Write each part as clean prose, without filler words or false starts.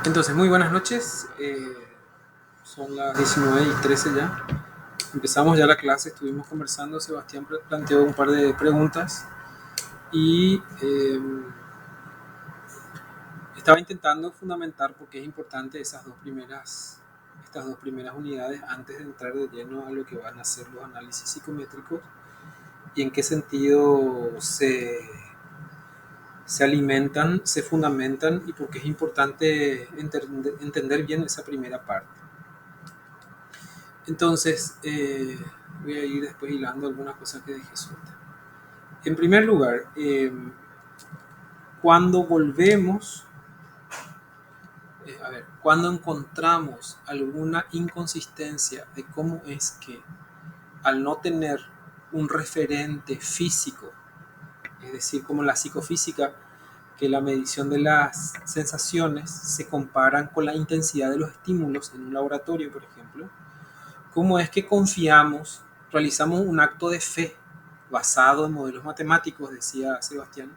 Entonces, muy buenas noches. Son las 19:13 ya. Empezamos ya la clase, estuvimos conversando. Sebastián planteó un par de preguntas y estaba intentando fundamentar por qué es importante estas dos primeras unidades antes de entrar de lleno a lo que van a ser los análisis psicométricos y en qué sentido se alimentan, se fundamentan y por qué es importante entender bien esa primera parte. Entonces, voy a ir después hilando algunas cosas que dejé sueltas. En primer lugar, cuando volvemos, cuando encontramos alguna inconsistencia de cómo es que al no tener un referente físico, es decir, como la psicofísica, que la medición de las sensaciones se comparan con la intensidad de los estímulos en un laboratorio, por ejemplo, cómo es que confiamos, realizamos un acto de fe basado en modelos matemáticos, decía Sebastián,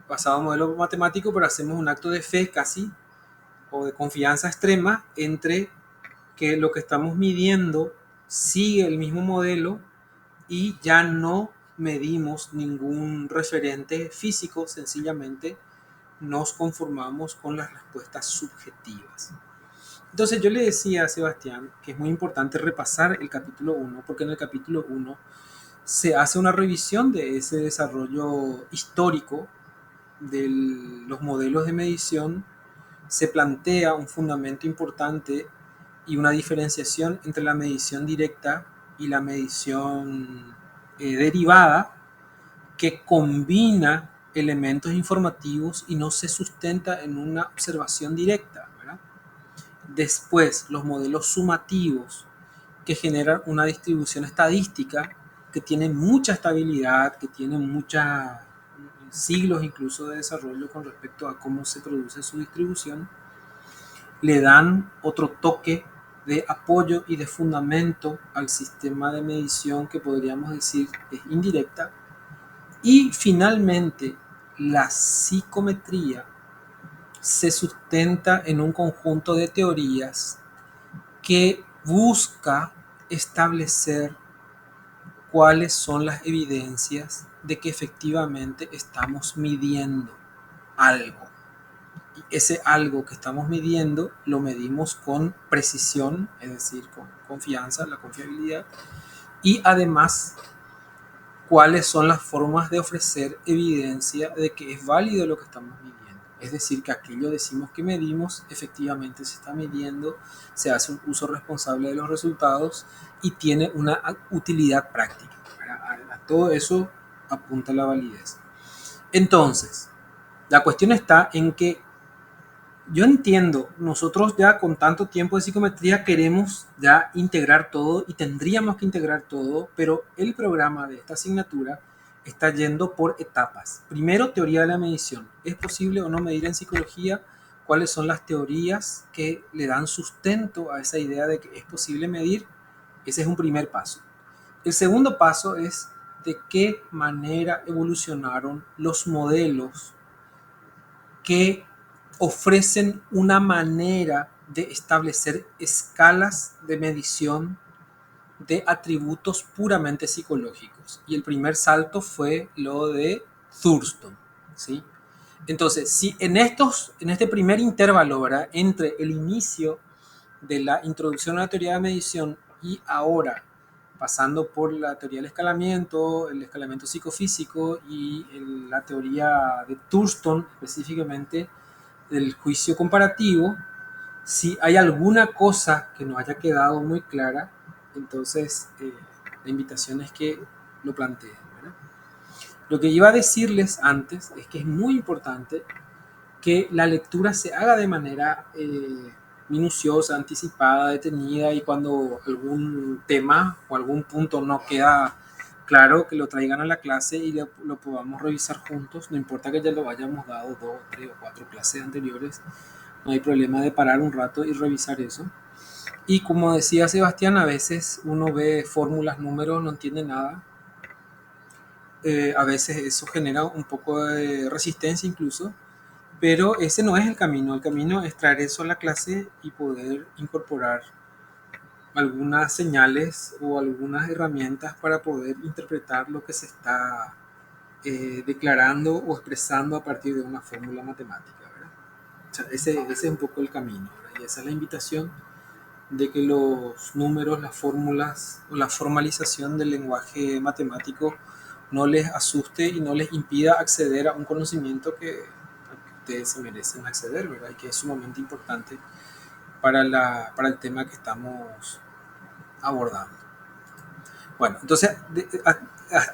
basado en modelos matemáticos, pero hacemos un acto de fe casi, o de confianza extrema, entre que lo que estamos midiendo sigue el mismo modelo y ya no medimos ningún referente físico, sencillamente nos conformamos con las respuestas subjetivas. Entonces yo le decía a Sebastián que es muy importante repasar el capítulo 1, porque en el capítulo 1 se hace una revisión de ese desarrollo histórico de los modelos de medición, se plantea un fundamento importante y una diferenciación entre la medición directa y la medición derivada, que combina elementos informativos y no se sustenta en una observación directa, ¿verdad? Después, los modelos sumativos, que generan una distribución estadística que tiene mucha estabilidad, que tiene muchos siglos incluso de desarrollo con respecto a cómo se produce su distribución, le dan otro toque de apoyo y de fundamento al sistema de medición que podríamos decir es indirecta. Y finalmente, la psicometría se sustenta en un conjunto de teorías que busca establecer cuáles son las evidencias de que efectivamente estamos midiendo algo. Y ese algo que estamos midiendo lo medimos con precisión, es decir, con confianza, la confiabilidad, y además cuáles son las formas de ofrecer evidencia de que es válido lo que estamos midiendo. Es decir, que aquello decimos que medimos, efectivamente se está midiendo, se hace un uso responsable de los resultados y tiene una utilidad práctica. A todo eso apunta la validez. Entonces, la cuestión está en que yo entiendo, nosotros ya con tanto tiempo de psicometría queremos ya integrar todo y tendríamos que integrar todo, pero el programa de esta asignatura está yendo por etapas. Primero, teoría de la medición. ¿Es posible o no medir en psicología? ¿Cuáles son las teorías que le dan sustento a esa idea de que es posible medir? Ese es un primer paso. El segundo paso es de qué manera evolucionaron los modelos que ofrecen una manera de establecer escalas de medición de atributos puramente psicológicos. Y el primer salto fue lo de Thurston, ¿sí? Entonces, si en este primer intervalo, ¿verdad?, entre el inicio de la introducción a la teoría de medición y ahora pasando por la teoría del escalamiento, el escalamiento psicofísico y la teoría de Thurston específicamente del juicio comparativo, si hay alguna cosa que nos haya quedado muy clara, entonces la invitación es que lo planteen, ¿verdad? Lo que iba a decirles antes es que es muy importante que la lectura se haga de manera minuciosa, anticipada, detenida, y cuando algún tema o algún punto no queda claro, que lo traigan a la clase y lo podamos revisar juntos. No importa que ya lo hayamos dado 2, 3 o 4 clases anteriores, no hay problema de parar un rato y revisar eso. Y como decía Sebastián, a veces uno ve fórmulas, números, no entiende nada. A veces eso genera un poco de resistencia incluso, Pero ese no es el camino es traer eso a la clase y poder incorporar algunas señales o algunas herramientas para poder interpretar lo que se está declarando o expresando a partir de una fórmula matemática, ¿verdad? O sea, ese es un poco el camino, ¿verdad? Y esa es la invitación de que los números, las fórmulas o la formalización del lenguaje matemático no les asuste y no les impida acceder a un conocimiento al que ustedes se merecen acceder, ¿verdad? Y que es sumamente importante para el tema que estamos abordando. Bueno, entonces,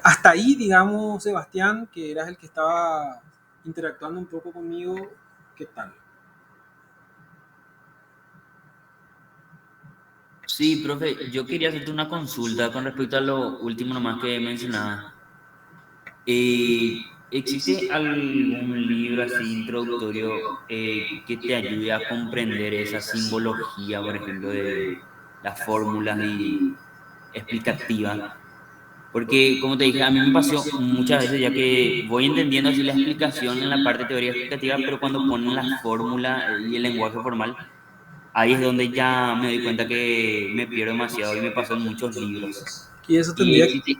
hasta ahí, digamos, Sebastián, que eras el que estaba interactuando un poco conmigo, ¿qué tal? Sí, profe, yo quería hacerte una consulta con respecto a lo último nomás que mencionaba. ¿Existe algún libro así introductorio que te ayude a comprender esa simbología, por ejemplo, de las fórmulas y explicativa? Porque, como te dije, a mí me pasó muchas veces ya que voy entendiendo así la explicación en la parte de teoría explicativa, pero cuando ponen la fórmula y el lenguaje formal, ahí es donde ya me doy cuenta que me pierdo demasiado y me pasó en muchos libros. Y eso Y tendría, existe,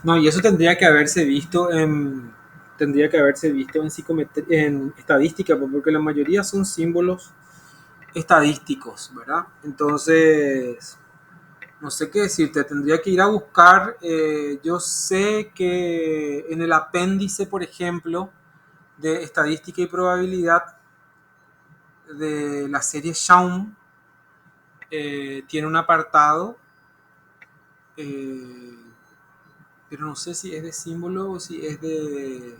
no, y eso tendría que haberse visto en en estadística, pues, porque la mayoría son símbolos estadísticos, ¿verdad? Entonces, no sé qué decirte, tendría que ir a buscar, yo sé que en el apéndice, por ejemplo, de estadística y probabilidad de la serie Shaun, tiene un apartado, eh, pero no sé si es de símbolo o si es de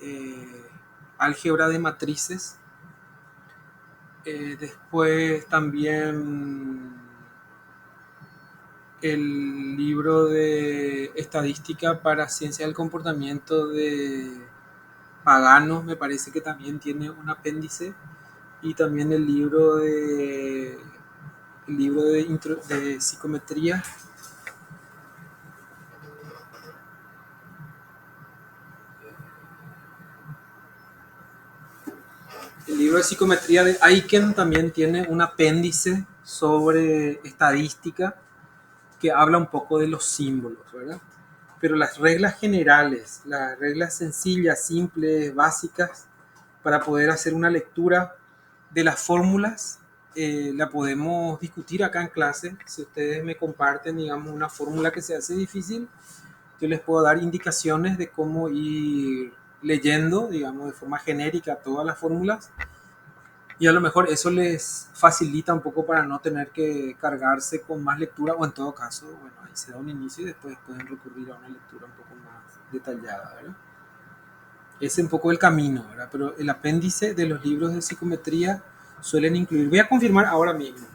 eh, álgebra de matrices. Después también el libro de estadística para ciencia del comportamiento de Pagano, me parece que también tiene un apéndice. Y también el libro de psicometría. El libro de psicometría de Aiken también tiene un apéndice sobre estadística que habla un poco de los símbolos, ¿verdad? Pero las reglas generales, las reglas sencillas, simples, básicas, para poder hacer una lectura de las fórmulas, la podemos discutir acá en clase. Si ustedes me comparten, digamos, una fórmula que se hace difícil, yo les puedo dar indicaciones de cómo ir leyendo, digamos, de forma genérica todas las fórmulas y a lo mejor eso les facilita un poco para no tener que cargarse con más lectura o en todo caso, bueno, ahí se da un inicio y después pueden recurrir a una lectura un poco más detallada, ¿verdad? Ese es un poco el camino, ¿verdad? Pero el apéndice de los libros de psicometría suelen incluir, voy a confirmar ahora mismo.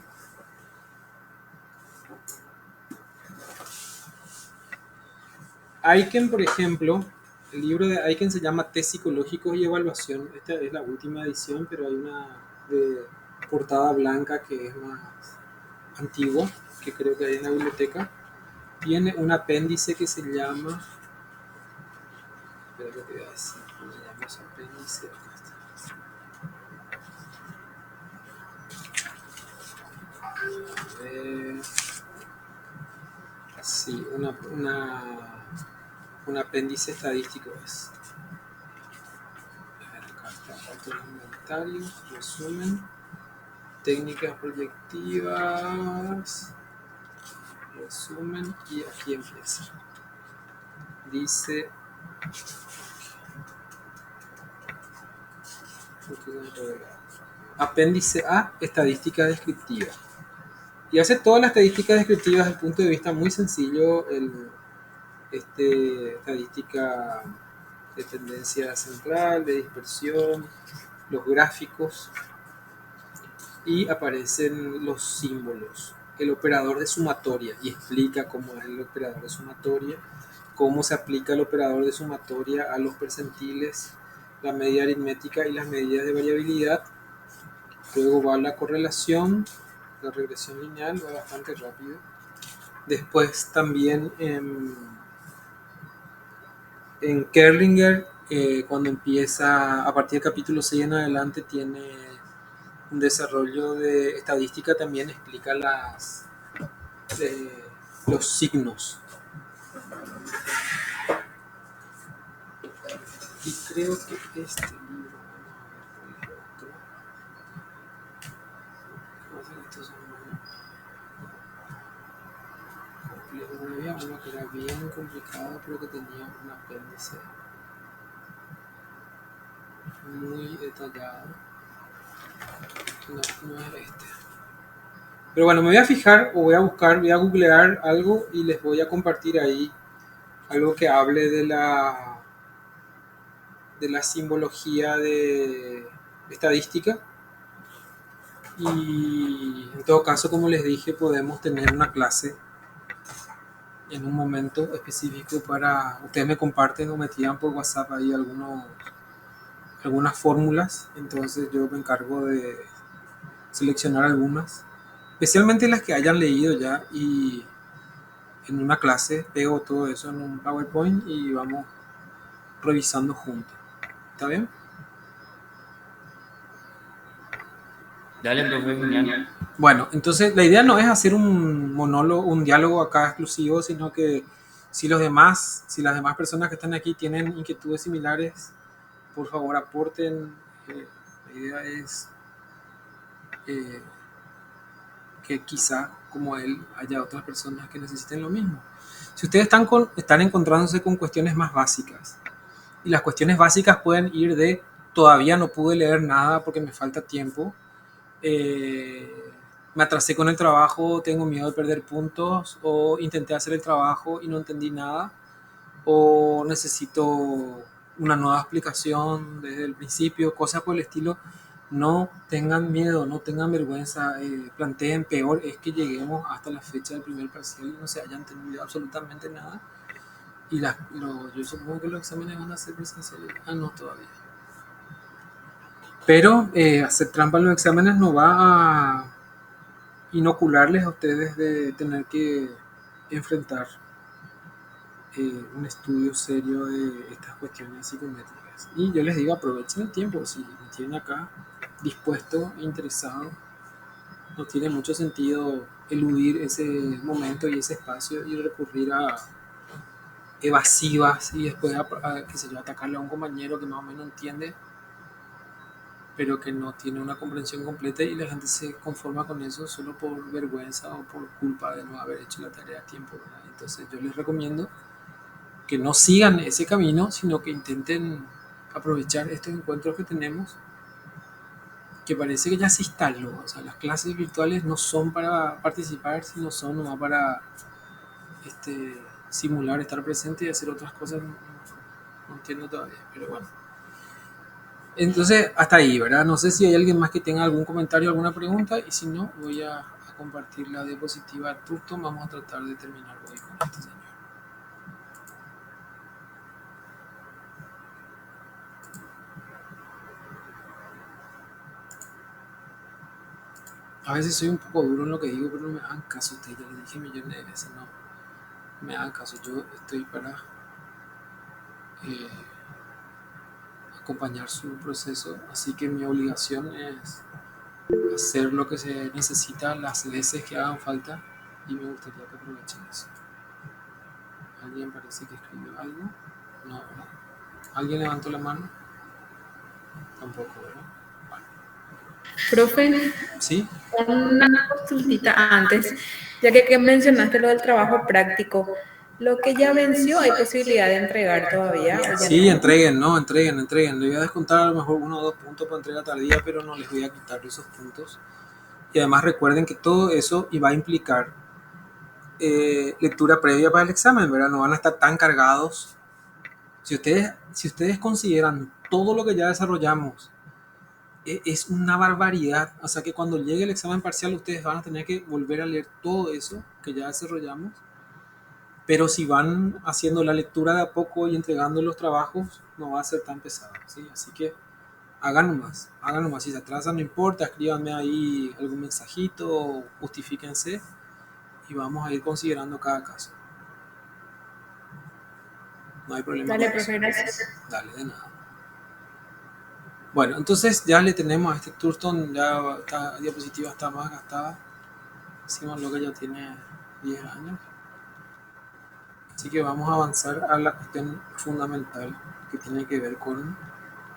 Aiken, por ejemplo, el libro de Aiken se llama Test psicológicos y evaluación. Esta es la última edición, pero hay una de portada blanca que es más antigua, que creo que hay en la biblioteca. Tiene un apéndice que se llama. Espera que te voy a decir. ¿Cómo se llama ese apéndice? Acá está. Eh, sí, un apéndice estadístico es. A ver, acá está. Otro inventario, resumen, técnicas proyectivas, resumen, y aquí empieza. Dice. Apéndice A, estadística descriptiva. Y hace todas las estadísticas descriptivas desde el punto de vista muy sencillo, estadística de tendencia central, de dispersión, los gráficos, y aparecen los símbolos, el operador de sumatoria, y explica cómo es el operador de sumatoria, cómo se aplica el operador de sumatoria a los percentiles, la media aritmética y las medidas de variabilidad. Luego va la correlación, la regresión lineal, va bastante rápido. Después también en Kerlinger Cuando empieza, a partir del capítulo 6 en adelante, tiene un desarrollo de estadística, también explica los signos. Y creo que este libro, vamos a ver cuál es otro. Estos son muy complejos. Había uno que era bien complicado, pero que tenía un apéndice muy detallado. No, no es este. Pero bueno, me voy a fijar o voy a buscar, voy a googlear algo y les voy a compartir ahí algo que hable de la simbología de estadística. Y en todo caso, como les dije, podemos tener una clase en un momento específico para, ustedes me comparten o me tiran por WhatsApp ahí algunas fórmulas, entonces yo me encargo de seleccionar algunas, especialmente las que hayan leído ya, y en una clase pego todo eso en un PowerPoint y vamos revisando juntos. ¿Está bien? Dale, profe, genial. Bueno, entonces la idea no es hacer un monólogo, un diálogo acá exclusivo, sino que si las demás personas que están aquí tienen inquietudes similares, por favor aporten. La idea es eh, que quizá como él haya otras personas que necesiten lo mismo. Si ustedes están encontrándose con cuestiones más básicas, y las cuestiones básicas pueden ir de todavía no pude leer nada porque me falta tiempo, me atrasé con el trabajo, tengo miedo de perder puntos, o intenté hacer el trabajo y no entendí nada, o necesito una nueva explicación desde el principio, cosas por el estilo. No tengan miedo, no tengan vergüenza, planteen peor es que lleguemos hasta la fecha del primer parcial y no se haya entendido absolutamente nada. Y yo supongo que los exámenes van a ser presenciales. Ah, no, todavía. Pero hacer trampa en los exámenes no va a inocularles a ustedes de tener que enfrentar un estudio serio de estas cuestiones psicométricas. Y yo les digo, aprovechen el tiempo, si me tienen acá dispuesto, interesado, no tiene mucho sentido eludir ese momento y ese espacio y recurrir a evasivas y después qué sé yo, atacarle a un compañero que más o menos entiende, pero que no tiene una comprensión completa y la gente se conforma con eso solo por vergüenza o por culpa de no haber hecho la tarea a tiempo, ¿verdad? Entonces yo les recomiendo que no sigan ese camino, sino que intenten aprovechar estos encuentros que tenemos, que parece que ya se instaló. O sea, las clases virtuales no son para participar, sino son nomás para simular estar presente y hacer otras cosas. No, no entiendo todavía, pero bueno. Entonces, hasta ahí, ¿verdad? No sé si hay alguien más que tenga algún comentario, alguna pregunta, y si no, voy a compartir la diapositiva de Turton. Vamos a tratar de terminar hoy con este señor. A veces soy un poco duro en lo que digo, pero no me hagan caso. Ustedes ya les dije millones de veces, no me hagan caso. Yo estoy para eh, acompañar su proceso, así que mi obligación es hacer lo que se necesita las veces que hagan falta y me gustaría que aprovechen eso. ¿Alguien parece que escribió algo? No, ¿verdad? ¿Alguien levantó la mano? Tampoco, ¿verdad? Bueno. Profe, ¿Sí? una consultita antes, ya que mencionaste lo del trabajo práctico. Lo que ya venció, ¿hay posibilidad de entregar todavía o ya Sí, no? entreguen, ¿no? Entreguen. Le voy a descontar a lo mejor 1 o 2 puntos por entrega tardía, pero no les voy a quitar esos puntos. Y además recuerden que todo eso iba a implicar lectura previa para el examen, ¿verdad? No van a estar tan cargados. Si ustedes consideran todo lo que ya desarrollamos, es una barbaridad. O sea que cuando llegue el examen parcial, ustedes van a tener que volver a leer todo eso que ya desarrollamos. Pero si van haciendo la lectura de a poco y entregando los trabajos, no va a ser tan pesado, ¿sí? Así que hagan nomás. Si se atrasan, no importa, escríbanme ahí algún mensajito, justifíquense y vamos a ir considerando cada caso. No hay problema Dale, con eso. profe, gracias. Dale, de nada. Bueno, entonces ya le tenemos a este Thurston, ya esta diapositiva está más gastada. Decimos lo que ya tiene 10 años. Así que vamos a avanzar a la cuestión fundamental que tiene que ver con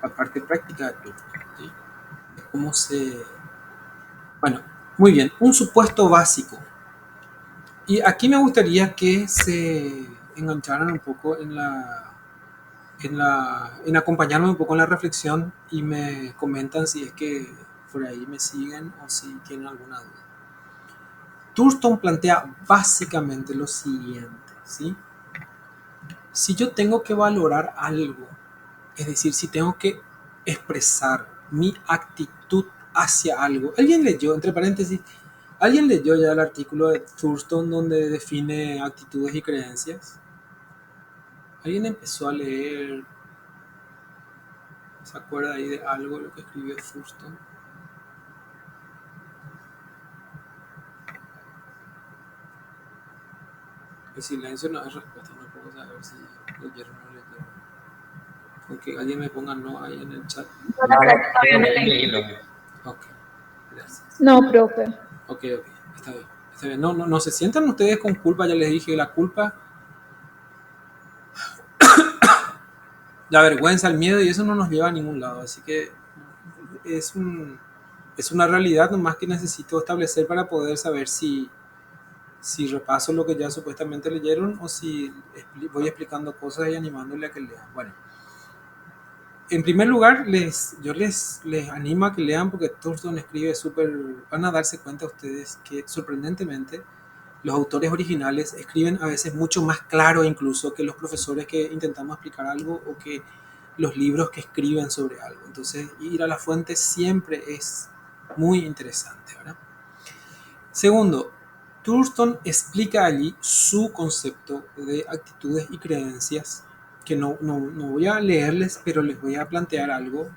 la parte práctica de Thurston, ¿sí? Cómo se... Bueno, muy bien, un supuesto básico. Y aquí me gustaría que se engancharan un poco en acompañarme un poco en la reflexión y me comentan si es que por ahí me siguen o si tienen alguna duda. Thurston plantea básicamente lo siguiente, ¿sí? Si yo tengo que valorar algo, es decir, si tengo que expresar mi actitud hacia algo, alguien leyó, entre paréntesis, alguien leyó ya el artículo de Thurston donde define actitudes y creencias. Alguien empezó a leer, ¿se acuerda ahí de algo lo que escribió Thurston? El silencio no es respuesta, no puedo saber si leyeron o no leyeron. Porque alguien me ponga no ahí en el chat. Ok, gracias. No, profe. Ok, está bien. Está bien. No se sientan ustedes con culpa, ya les dije que la culpa, la vergüenza, el miedo y eso no nos lleva a ningún lado. Así que es una realidad nomás que necesito establecer para poder saber si repaso lo que ya supuestamente leyeron o si voy explicando cosas y animándole a que lean. Bueno, en primer lugar, yo les animo a que lean porque Thurston escribe súper... Van a darse cuenta ustedes que sorprendentemente los autores originales escriben a veces mucho más claro incluso que los profesores que intentamos explicar algo o que los libros que escriben sobre algo. Entonces, ir a la fuente siempre es muy interesante, ¿verdad? Segundo, Thurston explica allí su concepto de actitudes y creencias, que no voy a leerles, pero les voy a plantear algo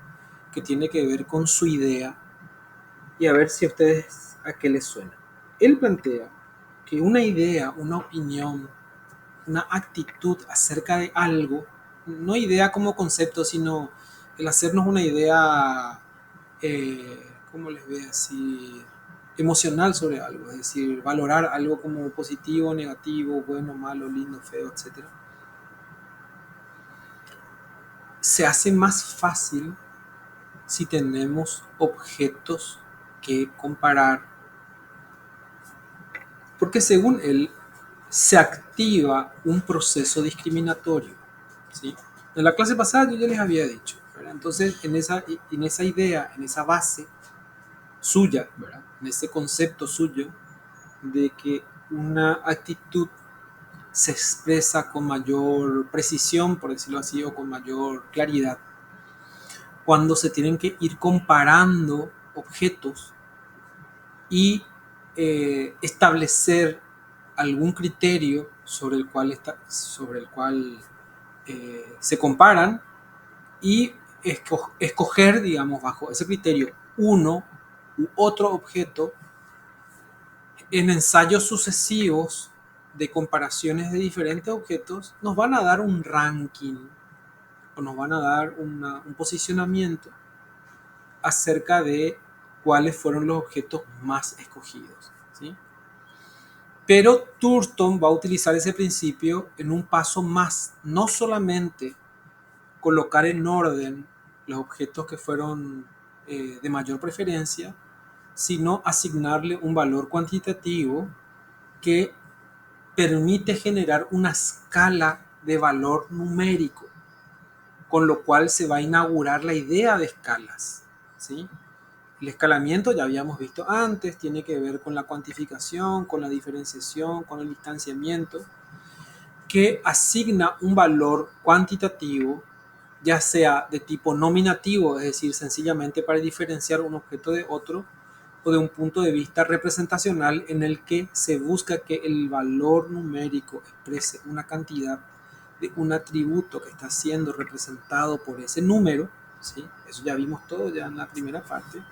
que tiene que ver con su idea y a ver si a ustedes a qué les suena. Él plantea que una idea, una opinión, una actitud acerca de algo, no idea como concepto, sino el hacernos una idea, ¿cómo les ve así? Emocional sobre algo, es decir, valorar algo como positivo, negativo, bueno, malo, lindo, feo, etc. Se hace más fácil si tenemos objetos que comparar, porque según él se activa un proceso discriminatorio, ¿sí? En la clase pasada yo ya les había dicho, ¿verdad? Entonces en esa idea, en esa base suya, ¿verdad? En ese concepto suyo de que una actitud se expresa con mayor precisión, por decirlo así, o con mayor claridad, cuando se tienen que ir comparando objetos y establecer algún criterio sobre el cual se comparan y escoger, digamos, bajo ese criterio uno u otro objeto en ensayos sucesivos de comparaciones de diferentes objetos nos van a dar un ranking o nos van a dar un posicionamiento acerca de cuáles fueron los objetos más escogidos, ¿sí? Pero Thurston va a utilizar ese principio en un paso más, no solamente colocar en orden los objetos que fueron de mayor preferencia, sino asignarle un valor cuantitativo que permite generar una escala de valor numérico, con lo cual se va a inaugurar la idea de escalas, ¿sí? El escalamiento, ya habíamos visto antes, tiene que ver con la cuantificación, con la diferenciación, con el distanciamiento, que asigna un valor cuantitativo, ya sea de tipo nominativo, es decir, sencillamente para diferenciar un objeto de otro, o de un punto de vista representacional en el que se busca que el valor numérico exprese una cantidad de un atributo que está siendo representado por ese número, ¿sí? Eso ya vimos todo ya en la primera parte.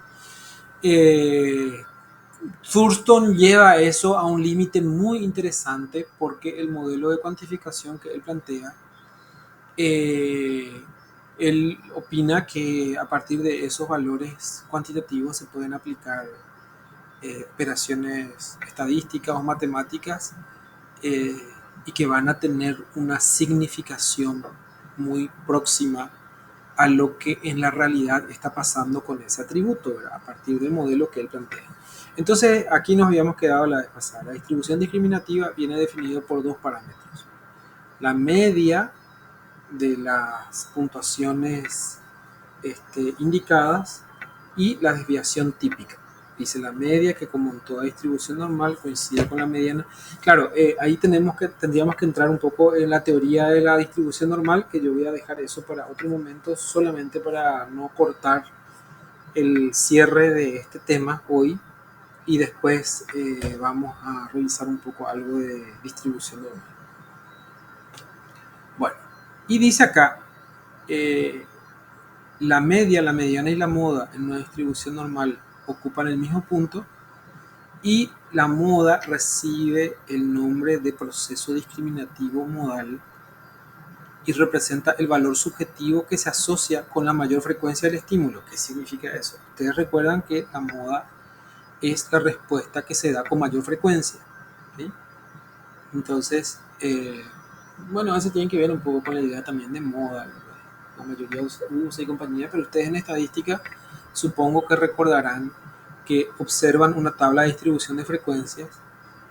Thurston lleva eso a un límite muy interesante porque el modelo de cuantificación que él plantea él opina que a partir de esos valores cuantitativos se pueden aplicar operaciones estadísticas o matemáticas eh, y que van a tener una significación muy próxima a lo que en la realidad está pasando con ese atributo, ¿verdad? A partir del modelo que él plantea. Entonces, aquí nos habíamos quedado la vez pasada. La distribución discriminativa viene definida por dos parámetros. La media de las puntuaciones indicadas y la desviación típica. Dice la media, que como en toda distribución normal coincide con la mediana. Claro, ahí tendríamos que entrar un poco en la teoría de la distribución normal, que yo voy a dejar eso para otro momento, solamente para no cortar el cierre de este tema hoy. Y después vamos a revisar un poco algo de distribución normal. Bueno, y dice acá, la media, la mediana y la moda en una distribución normal ocupan el mismo punto y la moda recibe el nombre de proceso discriminativo modal y representa el valor subjetivo que se asocia con la mayor frecuencia del estímulo. ¿Qué significa eso? Ustedes recuerdan que la moda es la respuesta que se da con mayor frecuencia, ¿sí? Entonces, bueno, eso tiene que ver un poco con la idea también de moda, ¿verdad? La mayoría usa y compañía, pero ustedes en estadística supongo que recordarán que observan una tabla de distribución de frecuencias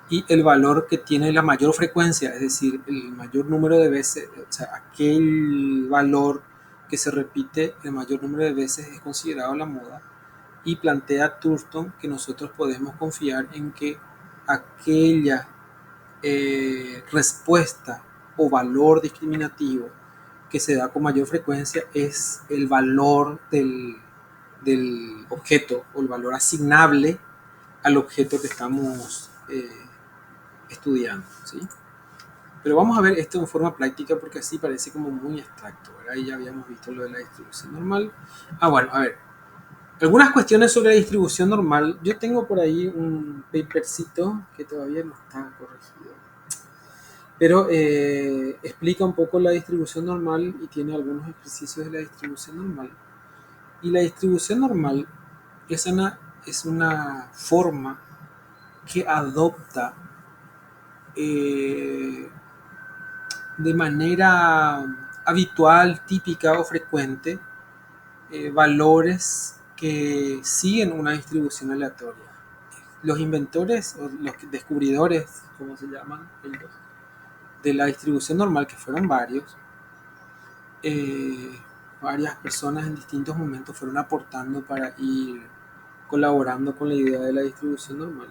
y el valor que tiene la mayor frecuencia, es decir, el mayor número de veces, o sea, aquel valor que se repite el mayor número de veces es considerado la moda, y plantea Thurston que nosotros podemos confiar en que aquella respuesta o valor discriminativo que se da con mayor frecuencia es el valor del objeto o el valor asignable al objeto que estamos estudiando, ¿sí? Pero vamos a ver esto en forma práctica porque así parece como muy abstracto, ¿verdad? Y ya habíamos visto lo de la distribución normal. Bueno, a ver. Algunas cuestiones sobre la distribución normal. Yo tengo por ahí un papercito que todavía no está corregido, pero explica un poco la distribución normal y tiene algunos ejercicios de la distribución normal. Y la distribución normal es una forma que adopta de manera habitual, típica o frecuente valores que siguen una distribución aleatoria. Los inventores o los descubridores, como se llaman ellos, de la distribución normal, que fueron varios, varias personas en distintos momentos fueron aportando para ir colaborando con la idea de la distribución normal.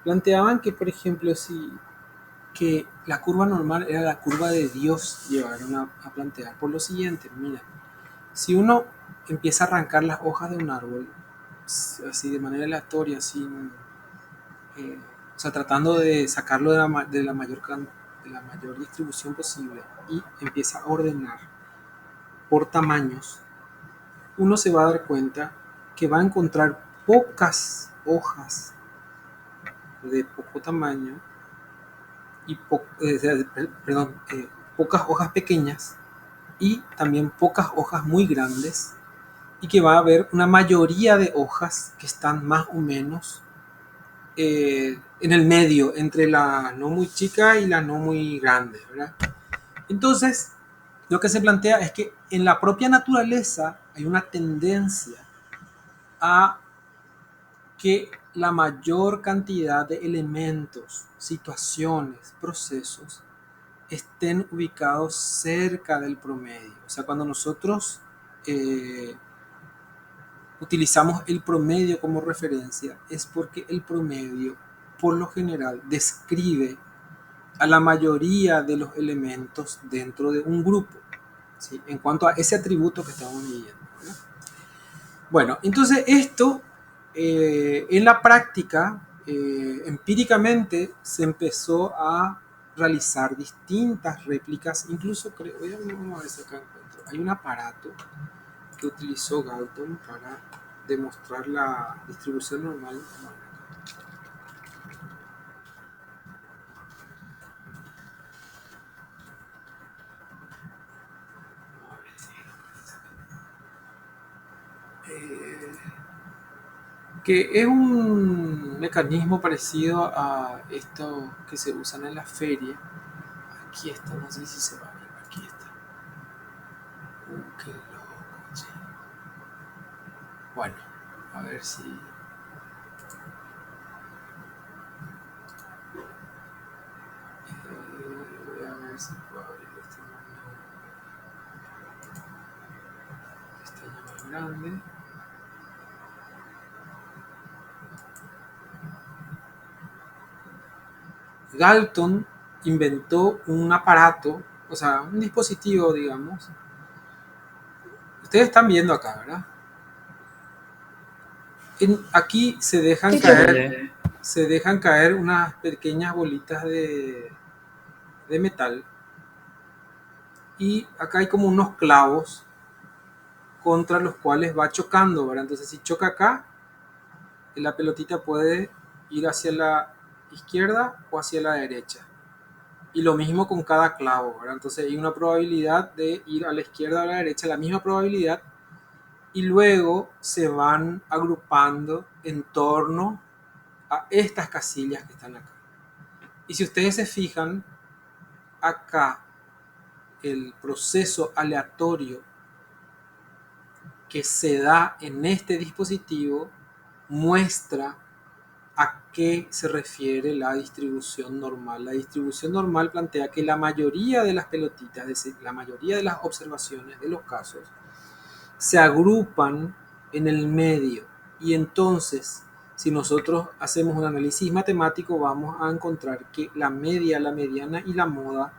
Planteaban que, por ejemplo, que la curva normal era la curva de Dios, llevaron a plantear por lo siguiente: mira, si uno empieza a arrancar las hojas de un árbol así de manera aleatoria, sin, o sea, tratando de sacarlo de la mayor distribución posible, y empieza a ordenar por tamaños, uno se va a dar cuenta que va a encontrar pocas hojas de poco tamaño y pocas hojas pequeñas y también pocas hojas muy grandes, y que va a haber una mayoría de hojas que están más o menos en el medio, entre la no muy chica y la no muy grande, ¿verdad? Entonces, lo que se plantea es que en la propia naturaleza hay una tendencia a que la mayor cantidad de elementos, situaciones, procesos estén ubicados cerca del promedio. O sea, cuando nosotros utilizamos el promedio como referencia, es porque el promedio, por lo general, describe a la mayoría de los elementos dentro de un grupo, ¿sí? En cuanto a ese atributo que estamos midiendo, ¿verdad? Bueno, entonces esto en la práctica, empíricamente, se empezó a realizar distintas réplicas, incluso creo, vamos a ver si acá encuentro, hay un aparato que utilizó Galton para demostrar la distribución normal. que es un mecanismo parecido a esto que se usan en la feria. Aquí está, no sé si se va a ver, aquí está. Qué loco, che. Bueno, a ver si... voy a ver si puedo abrir este más grande. Galton inventó un aparato, o sea, un dispositivo, digamos. Ustedes están viendo acá, ¿verdad? Aquí se dejan caer unas pequeñas bolitas de metal. Y acá hay como unos clavos contra los cuales va chocando, ¿verdad? Entonces, si choca acá, la pelotita puede ir hacia la izquierda o hacia la derecha. Y lo mismo con cada clavo, ¿verdad? Entonces hay una probabilidad de ir a la izquierda o a la derecha, la misma probabilidad, y luego se van agrupando en torno a estas casillas que están acá. Y si ustedes se fijan, acá el proceso aleatorio que se da en este dispositivo muestra a qué se refiere la distribución normal. La distribución normal plantea que la mayoría de las pelotitas, es decir, la mayoría de las observaciones de los casos, se agrupan en el medio. Y entonces, si nosotros hacemos un análisis matemático, vamos a encontrar que la media, la mediana y la moda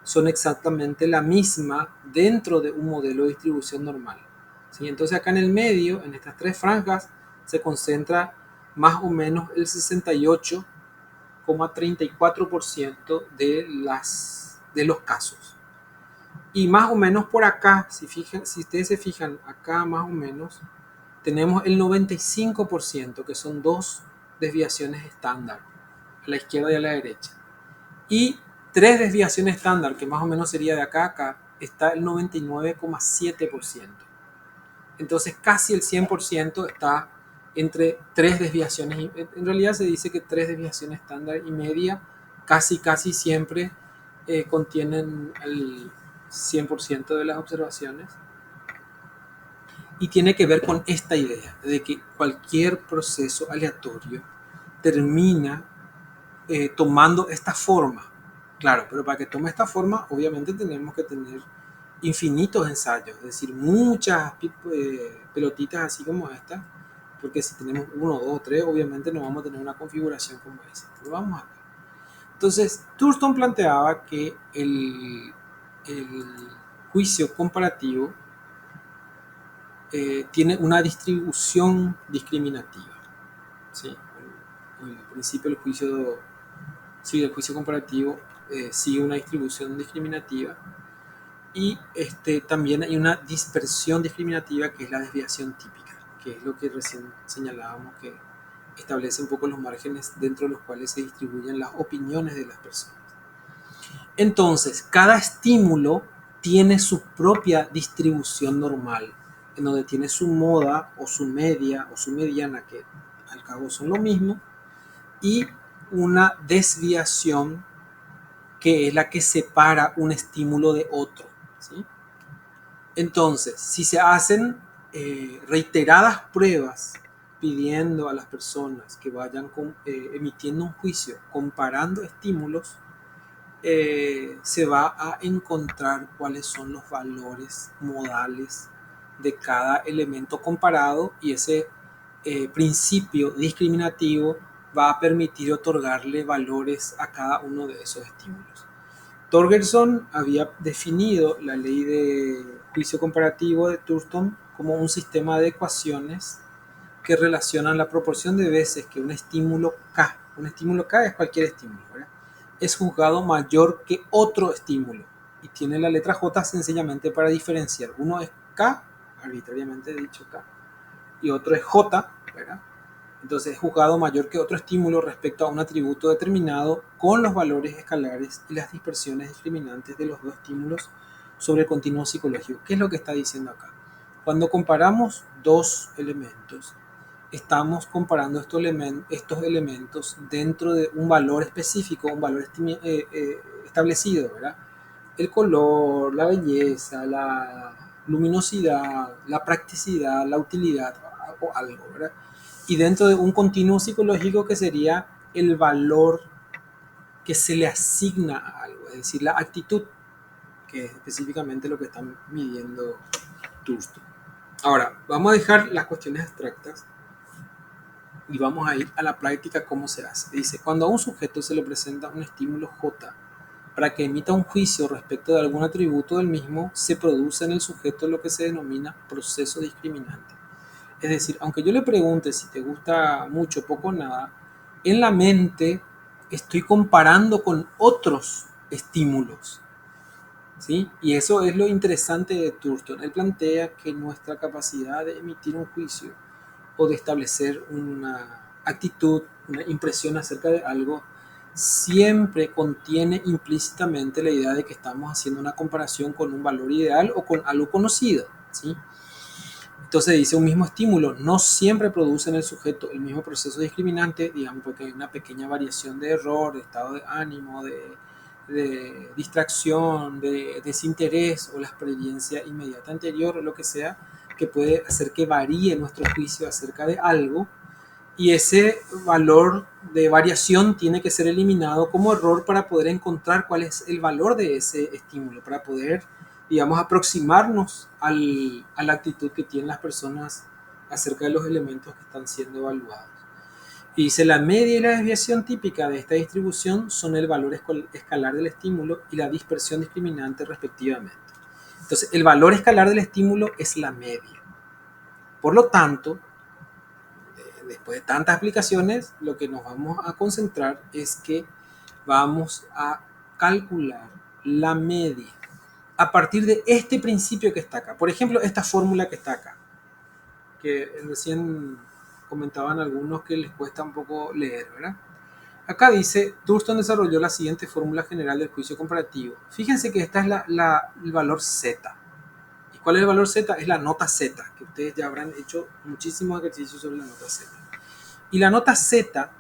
son exactamente la misma dentro de un modelo de distribución normal. ¿Sí? Entonces acá en el medio, en estas tres franjas, se concentra más o menos el 68,34% de los casos. Y más o menos por acá, si ustedes se fijan, acá más o menos, tenemos el 95%, que son dos desviaciones estándar, a la izquierda y a la derecha. Y tres desviaciones estándar, que más o menos sería de acá a acá, está el 99,7%. Entonces casi el 100% está entre tres desviaciones. En realidad se dice que tres desviaciones estándar y media casi siempre contienen el 100% de las observaciones. Y tiene que ver con esta idea de que cualquier proceso aleatorio termina tomando esta forma. Claro, pero para que tome esta forma, obviamente tenemos que tener infinitos ensayos, es decir, muchas pelotitas así como esta, porque si tenemos 1, 2, 3, obviamente no vamos a tener una configuración como esa. Pero vamos a ver. Entonces, Thurston planteaba que el juicio comparativo tiene una distribución discriminativa. ¿Sí? El principio del juicio comparativo sigue una distribución discriminativa y también hay una dispersión discriminativa que es la desviación típica, que es lo que recién señalábamos, que establece un poco los márgenes dentro de los cuales se distribuyen las opiniones de las personas. Entonces, cada estímulo tiene su propia distribución normal, en donde tiene su moda o su media o su mediana, que al cabo son lo mismo, y una desviación que es la que separa un estímulo de otro. ¿Sí? Entonces, si se hacen reiteradas pruebas pidiendo a las personas que vayan emitiendo un juicio comparando estímulos, se va a encontrar cuáles son los valores modales de cada elemento comparado y ese principio discriminativo va a permitir otorgarle valores a cada uno de esos estímulos. Torgerson había definido la ley de juicio comparativo de Thurston como un sistema de ecuaciones que relacionan la proporción de veces que un estímulo K es cualquier estímulo, ¿verdad?, es juzgado mayor que otro estímulo, y tiene la letra J sencillamente para diferenciar. Uno es K, arbitrariamente dicho K, y otro es J, ¿verdad? Entonces es juzgado mayor que otro estímulo respecto a un atributo determinado con los valores escalares y las dispersiones discriminantes de los dos estímulos sobre el continuo psicológico. ¿Qué es lo que está diciendo acá? Cuando comparamos dos elementos, estamos comparando estos elementos dentro de un valor específico, un valor establecido, ¿verdad? El color, la belleza, la luminosidad, la practicidad, la utilidad o algo, ¿verdad? Y dentro de un continuo psicológico que sería el valor que se le asigna a algo, es decir, la actitud, que es específicamente lo que están midiendo Thurston. Ahora, vamos a dejar las cuestiones abstractas y vamos a ir a la práctica cómo se hace. Dice, cuando a un sujeto se le presenta un estímulo J para que emita un juicio respecto de algún atributo del mismo, se produce en el sujeto lo que se denomina proceso discriminante. Es decir, aunque yo le pregunte si te gusta mucho, poco o nada, en la mente estoy comparando con otros estímulos, ¿sí? Y eso es lo interesante de Thurston. Él plantea que nuestra capacidad de emitir un juicio o de establecer una actitud, una impresión acerca de algo, siempre contiene implícitamente la idea de que estamos haciendo una comparación con un valor ideal o con algo conocido, ¿sí? Entonces dice, un mismo estímulo no siempre produce en el sujeto el mismo proceso discriminante, digamos, porque hay una pequeña variación de error, de estado de ánimo, de distracción, de desinterés o la experiencia inmediata anterior o lo que sea, que puede hacer que varíe nuestro juicio acerca de algo, y ese valor de variación tiene que ser eliminado como error para poder encontrar cuál es el valor de ese estímulo, para poder, digamos, aproximarnos a la actitud que tienen las personas acerca de los elementos que están siendo evaluados. Y dice, la media y la desviación típica de esta distribución son el valor escalar del estímulo y la dispersión discriminante respectivamente. Entonces, el valor escalar del estímulo es la media. Por lo tanto, después de tantas aplicaciones, lo que nos vamos a concentrar es que vamos a calcular la media a partir de este principio que está acá. Por ejemplo, esta fórmula que está acá, que recién comentaban algunos que les cuesta un poco leer, ¿verdad? Acá dice, Thurston desarrolló la siguiente fórmula general del juicio comparativo. Fíjense que esta es el valor Z. ¿Y cuál es el valor Z? Es la nota Z, que ustedes ya habrán hecho muchísimos ejercicios sobre la nota Z. Y la nota Z,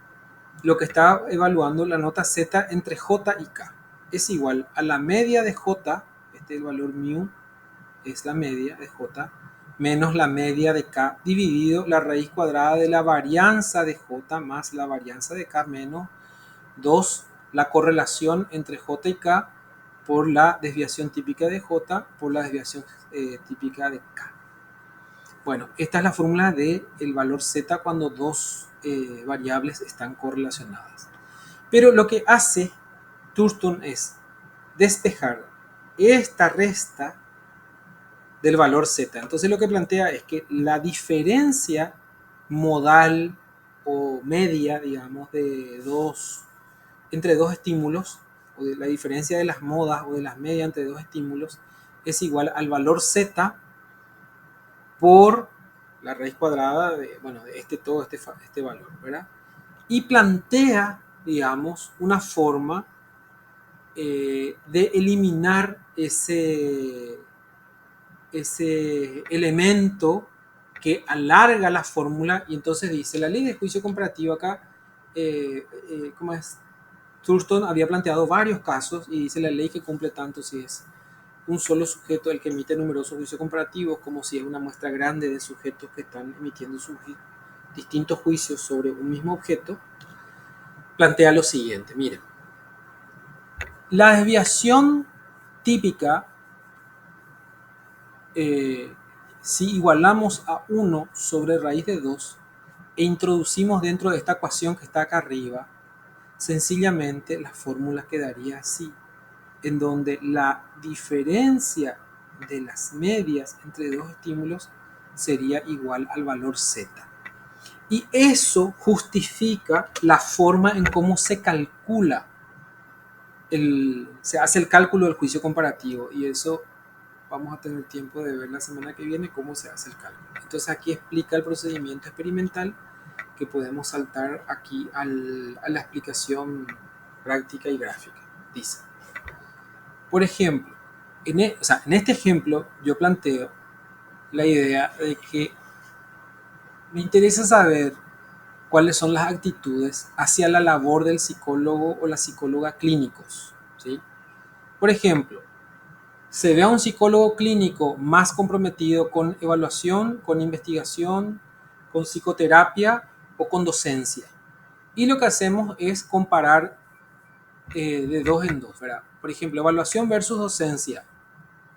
lo que está evaluando, la nota Z entre J y K, es igual a la media de J, este es el valor mu, es la media de J, menos la media de K, dividido la raíz cuadrada de la varianza de J más la varianza de K menos 2, la correlación entre J y K por la desviación típica de J por la desviación típica de K. Bueno, esta es la fórmula del valor Z cuando dos variables están correlacionadas. Pero lo que hace Thurston es despejar esta resta del valor Z. Entonces lo que plantea es que la diferencia modal o media, digamos, entre dos estímulos, o de la diferencia de las modas o de las medias entre dos estímulos, es igual al valor Z por la raíz cuadrada de, bueno, de todo este valor, ¿verdad? Y plantea, digamos, una forma de eliminar ese elemento que alarga la fórmula, y entonces dice, la ley de juicio comparativo acá, ¿cómo es? Thurston había planteado varios casos y dice la ley que cumple tanto si es un solo sujeto el que emite numerosos juicios comparativos como si es una muestra grande de sujetos que están emitiendo sus distintos juicios sobre un mismo objeto. Plantea lo siguiente, miren, la desviación típica, si igualamos a 1 sobre raíz de 2 e introducimos dentro de esta ecuación que está acá arriba, sencillamente la fórmula quedaría así, en donde la diferencia de las medias entre dos estímulos sería igual al valor Z. Y eso justifica la forma en cómo se calcula, se hace el cálculo del juicio comparativo, y eso vamos a tener tiempo de ver la semana que viene cómo se hace el cálculo. Entonces aquí explica el procedimiento experimental, que podemos saltar aquí a la explicación práctica y gráfica. Dice, por ejemplo, en este ejemplo yo planteo la idea de que me interesa saber cuáles son las actitudes hacia la labor del psicólogo o la psicóloga clínicos, ¿sí? Por ejemplo, se ve a un psicólogo clínico más comprometido con evaluación, con investigación, con psicoterapia o con docencia. Y lo que hacemos es comparar de dos en dos, ¿verdad? Por ejemplo, evaluación versus docencia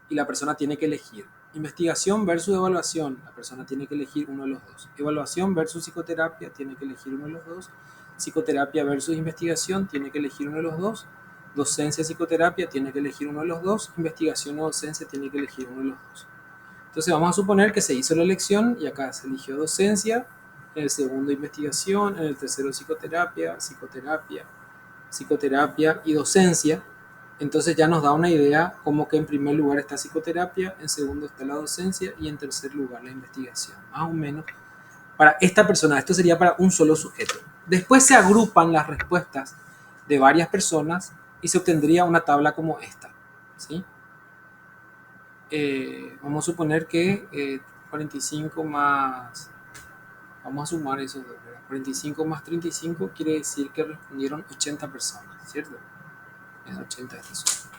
y la persona tiene que elegir. Investigación versus evaluación, la persona tiene que elegir uno de los dos. Evaluación versus psicoterapia, tiene que elegir uno de los dos. Psicoterapia versus investigación, tiene que elegir uno de los dos. Docencia, psicoterapia, tiene que elegir uno de los dos. Investigación o docencia, tiene que elegir uno de los dos. Entonces vamos a suponer que se hizo la elección y acá se eligió docencia, en el segundo investigación, en el tercero psicoterapia, psicoterapia y docencia. Entonces ya nos da una idea como que en primer lugar está psicoterapia, en segundo está la docencia y en tercer lugar la investigación. Más o menos para esta persona, esto sería para un solo sujeto. Después se agrupan las respuestas de varias personas y se obtendría una tabla como esta, ¿sí? Vamos a suponer que 45 más, vamos a sumar esos dos, ¿verdad? 45 más 35 quiere decir que respondieron 80 personas, ¿cierto? Es 80 esta suma.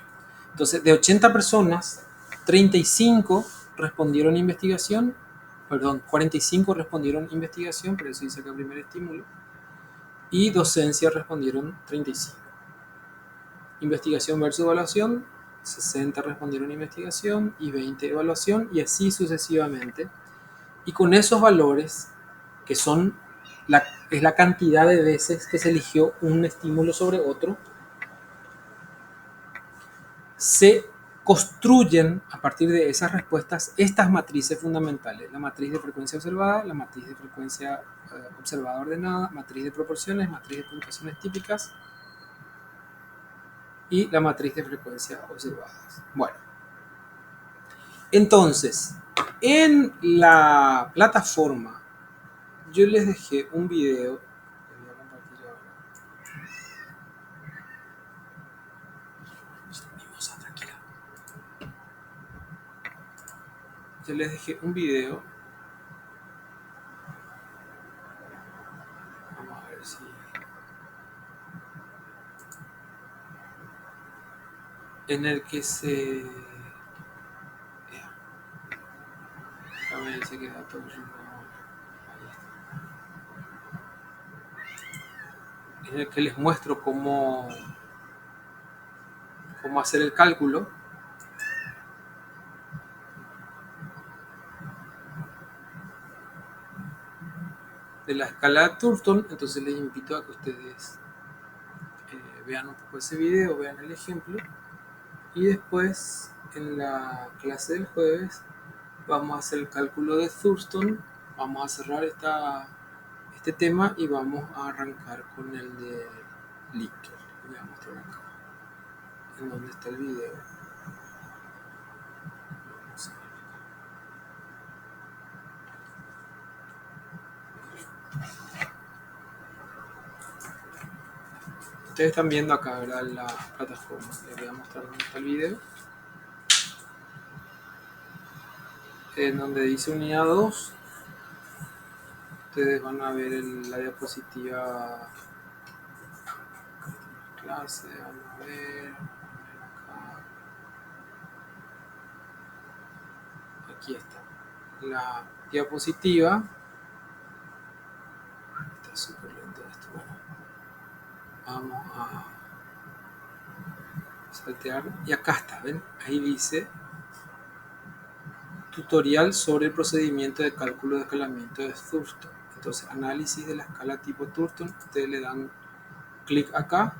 Entonces, de 80 personas, 35 respondieron investigación, perdón, 45 respondieron investigación, por eso dice acá primer estímulo, y docencia respondieron 35. Investigación versus evaluación, 60 respondieron investigación y 20 evaluación, y así sucesivamente. Y con esos valores, que es la cantidad de veces que se eligió un estímulo sobre otro, se construyen a partir de esas respuestas estas matrices fundamentales: la matriz de frecuencia observada, la matriz de frecuencia observada ordenada, matriz de proporciones, matriz de puntuaciones típicas y la matriz de frecuencia observadas. Bueno, entonces, en la plataforma yo les dejé un video. Voy a compartir ahora. Mimosa, tranquila. Yo les dejé un video. Vamos a ver si... en el que se... a ver si queda todo. En el que les muestro cómo hacer el cálculo de la escala de Thurston. Entonces les invito a que ustedes vean un poco ese video, vean el ejemplo, y después en la clase del jueves vamos a hacer el cálculo de Thurston. Vamos a cerrar este tema y vamos a arrancar con el de Likert. Voy a mostrar acá en donde está el video. Ustedes están viendo acá, ¿verdad?, la plataforma. Les voy a mostrar dónde está el video. En donde dice unidad 2, ustedes van a ver la diapositiva clase. Vamos a ver acá. Aquí está la diapositiva. Está súper lento esto. Bueno, vamos a saltear y acá está, ¿ven? Ahí dice tutorial sobre el procedimiento de cálculo de escalamiento de Thurston. Entonces, análisis de la escala tipo Thurston. Ustedes le dan clic acá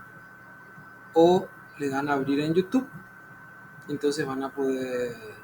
o le dan a abrir en YouTube. Entonces van a poder...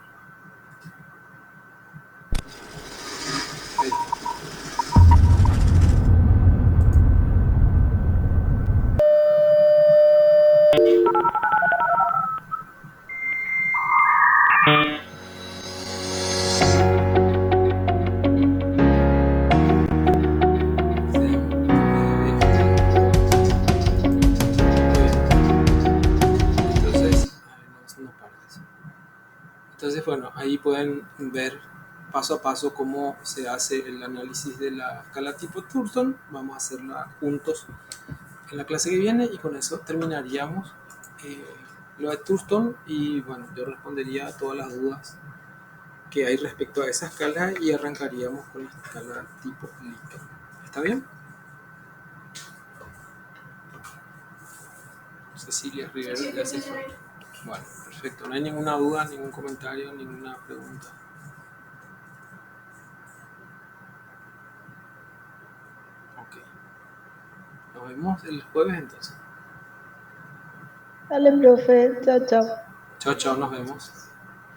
Entonces, bueno, ahí pueden ver paso a paso cómo se hace el análisis de la escala tipo Thurston. Vamos a hacerla juntos en la clase que viene y con eso terminaríamos lo de Thurston y bueno, yo respondería a todas las dudas que hay respecto a esa escala y arrancaríamos con la escala tipo Likert. ¿Está bien? Cecilia Rivera de asesor. Bueno, perfecto. No hay ninguna duda, ningún comentario, ninguna pregunta. Ok. Nos vemos el jueves entonces. Dale, profe. Chao, chao. Chao, chao, nos vemos.